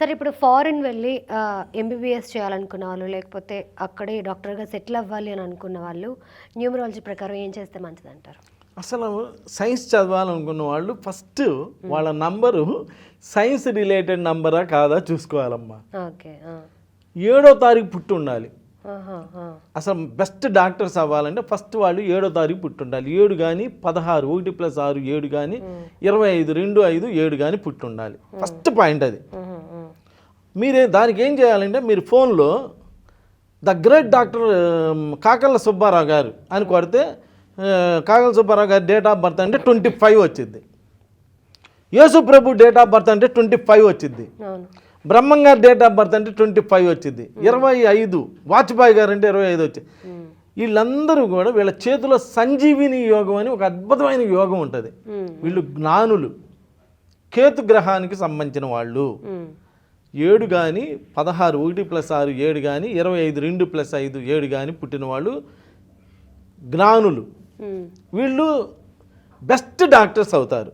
సరే ఇప్పుడు ఫారిన్ వెళ్ళి ఎంబీబీఎస్ చేయాలనుకున్న వాళ్ళు లేకపోతే అక్కడే డాక్టర్గా సెటిల్ అవ్వాలి అని అనుకున్న వాళ్ళు న్యూమరాలజీ ప్రకారం ఏం చేస్తే మంచిదంటారు? అసలు సైన్స్ చదవాలనుకున్న వాళ్ళు ఫస్ట్ వాళ్ళ నంబరు సైన్స్ రిలేటెడ్ నంబరా కాదా చూసుకోవాలమ్మా. ఓకే. 7వ తారీఖు పుట్టి ఉండాలి. అసలు బెస్ట్ డాక్టర్స్ అవ్వాలంటే ఫస్ట్ వాళ్ళు 7వ తారీఖు పుట్టి ఉండాలి. 7 కానీ 16 1 + 6 7 కానీ 25 2 5 7 కానీ పుట్టి ఉండాలి. ఫస్ట్ పాయింట్ అది. మీరే దానికి ఏం చేయాలంటే మీరు ఫోన్లో the great doctor Kakarla Subbarao గారు అని కొడితే కాకర్ల సుబ్బారావు గారి డేట్ ఆఫ్ బర్త్ అంటే 25 వచ్చింది. యేసు ప్రభు డేట్ ఆఫ్ బర్త్ అంటే 25 వచ్చింది. బ్రహ్మం గారి డేట్ ఆఫ్ బర్త్ అంటే 25 వచ్చింది. 25 వాజ్పేయి గారు అంటే 25 వచ్చింది. వీళ్ళందరూ కూడా వీళ్ళ చేతిలో సంజీవిని యోగం అని ఒక అద్భుతమైన యోగం ఉంటుంది. వీళ్ళు జ్ఞానులు, కేతు గ్రహానికి సంబంధించిన వాళ్ళు. 7 కానీ 16 1 + 6 7 కానీ 25 2 + 5 7 కానీ పుట్టిన వాళ్ళు జ్ఞానులు. వీళ్ళు బెస్ట్ డాక్టర్స్ అవుతారు.